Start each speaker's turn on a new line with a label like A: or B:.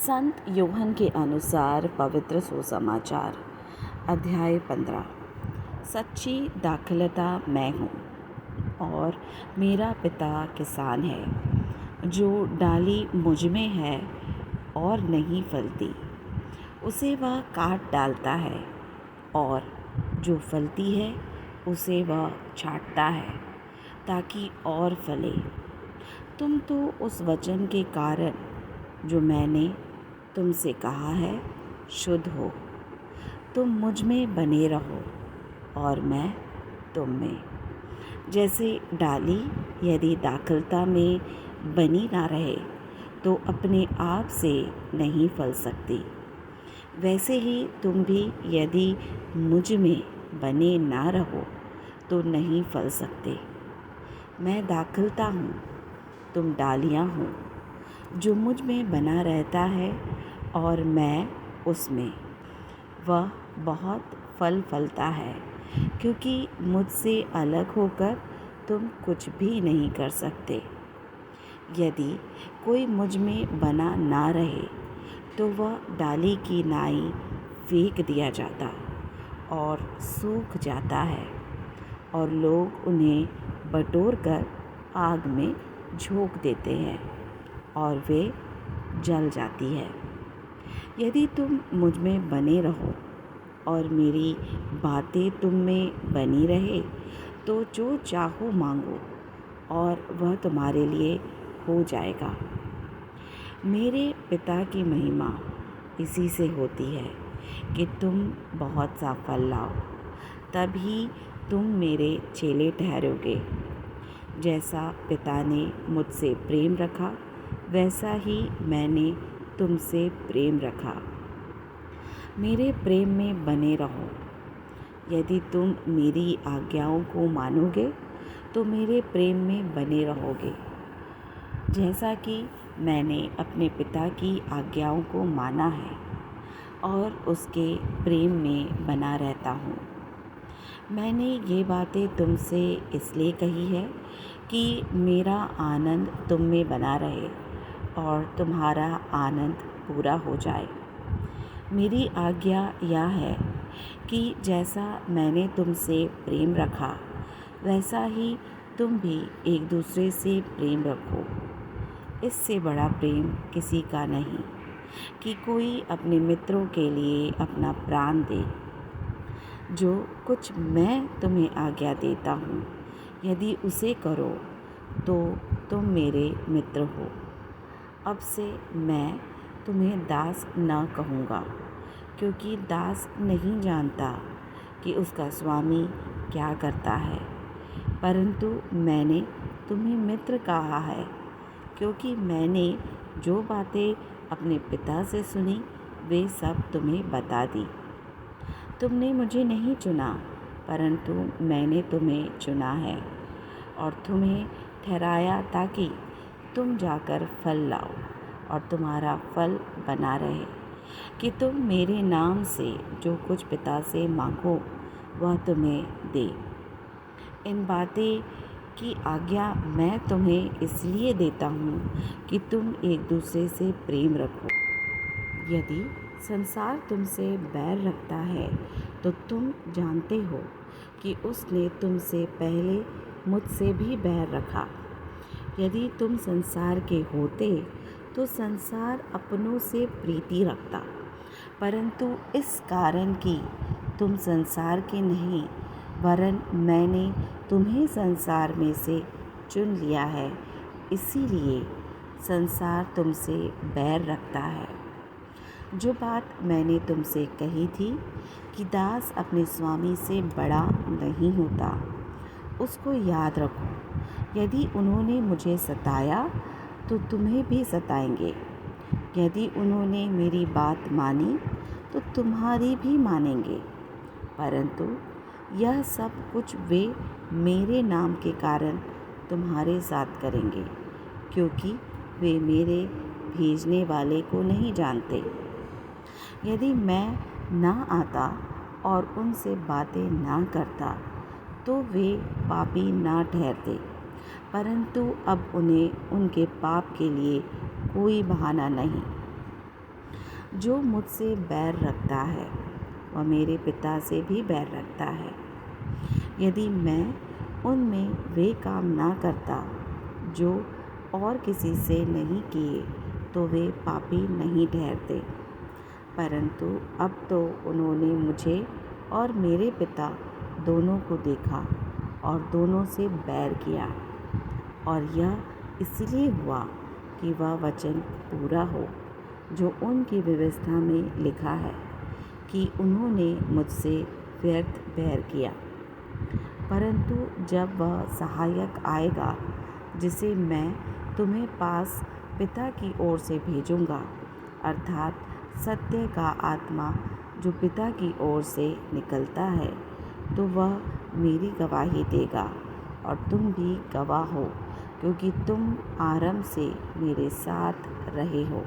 A: संत यूहन्ना के अनुसार पवित्र सुसमाचार अध्याय 15। सच्ची दाखलता मैं हूँ और मेरा पिता किसान है। जो डाली मुझ में है और नहीं फलती उसे वह काट डालता है, और जो फलती है उसे वह छाँटता है ताकि और फले। तुम तो उस वचन के कारण जो मैंने तुमसे कहा है शुद्ध हो। तुम मुझ में बने रहो और मैं तुम में। जैसे डाली यदि दाखलता में बनी ना रहे तो अपने आप से नहीं फल सकती, वैसे ही तुम भी यदि मुझ में बने ना रहो तो नहीं फल सकते। मैं दाखलता हूँ, तुम डालियाँ हो। जो मुझ में बना रहता है और मैं उसमें, वह बहुत फल फलता है, क्योंकि मुझसे अलग होकर तुम कुछ भी नहीं कर सकते। यदि कोई मुझ में बना ना रहे तो वह डाली की नाई फेंक दिया जाता और सूख जाता है, और लोग उन्हें बटोर कर आग में झोंक देते हैं और वे जल जाती है। यदि तुम मुझ में बने रहो और मेरी बातें तुम में बनी रहे तो जो चाहो मांगो और वह तुम्हारे लिए हो जाएगा। मेरे पिता की महिमा इसी से होती है कि तुम बहुत सा फल लाओ, तभी तुम मेरे चेले ठहरोगे। जैसा पिता ने मुझसे प्रेम रखा वैसा ही मैंने तुमसे प्रेम रखा। मेरे प्रेम में बने रहो। यदि तुम मेरी आज्ञाओं को मानोगे तो मेरे प्रेम में बने रहोगे, जैसा कि मैंने अपने पिता की आज्ञाओं को माना है और उसके प्रेम में बना रहता हूँ। मैंने ये बातें तुमसे इसलिए कही है कि मेरा आनंद तुम में बना रहे और तुम्हारा आनंद पूरा हो जाए। मेरी आज्ञा यह है कि जैसा मैंने तुमसे प्रेम रखा वैसा ही तुम भी एक दूसरे से प्रेम रखो। इससे बड़ा प्रेम किसी का नहीं कि कोई अपने मित्रों के लिए अपना प्राण दे। जो कुछ मैं तुम्हें आज्ञा देता हूँ, यदि उसे करो तो तुम मेरे मित्र हो। अब से मैं तुम्हें दास न कहूँगा, क्योंकि दास नहीं जानता कि उसका स्वामी क्या करता है, परंतु मैंने तुम्हें मित्र कहा है, क्योंकि मैंने जो बातें अपने पिता से सुनी वे सब तुम्हें बता दी। तुमने मुझे नहीं चुना, परंतु मैंने तुम्हें चुना है और तुम्हें ठहराया ताकि तुम जाकर फल लाओ और तुम्हारा फल बना रहे, कि तुम मेरे नाम से जो कुछ पिता से मांगो वह तुम्हें दे। इन बातें की आज्ञा मैं तुम्हें इसलिए देता हूँ कि तुम एक दूसरे से प्रेम रखो। यदि संसार तुमसे बैर रखता है तो तुम जानते हो कि उसने तुमसे पहले मुझसे भी बैर रखा। यदि तुम संसार के होते तो संसार अपनों से प्रीति रखता, परंतु इस कारण कि तुम संसार के नहीं वरन मैंने तुम्हें संसार में से चुन लिया है, इसीलिए संसार तुमसे बैर रखता है। जो बात मैंने तुमसे कही थी कि दास अपने स्वामी से बड़ा नहीं होता, उसको याद रखो। यदि उन्होंने मुझे सताया तो तुम्हें भी सताएंगे। यदि उन्होंने मेरी बात मानी तो तुम्हारी भी मानेंगे, परंतु यह सब कुछ वे मेरे नाम के कारण तुम्हारे साथ करेंगे, क्योंकि वे मेरे भेजने वाले को नहीं जानते। यदि मैं ना आता और उनसे बातें ना करता तो वे पापी ना ठहरते, परंतु अब उन्हें उनके पाप के लिए कोई बहाना नहीं। जो मुझसे बैर रखता है वह मेरे पिता से भी बैर रखता है। यदि मैं उनमें वे काम ना करता जो और किसी से नहीं किए तो वे पापी नहीं ठहरते। परंतु अब तो उन्होंने मुझे और मेरे पिता दोनों को देखा और दोनों से बैर किया। और यह इसलिए हुआ कि वह वचन पूरा हो जो उनकी व्यवस्था में लिखा है कि उन्होंने मुझसे व्यर्थ बैर किया। परंतु जब वह सहायक आएगा जिसे मैं तुम्हें पास पिता की ओर से भेजूँगा, अर्थात सत्य का आत्मा जो पिता की ओर से निकलता है, तो वह मेरी गवाही देगा और तुम भी गवाह हो, क्योंकि तुम आरंभ से मेरे साथ रहे हो।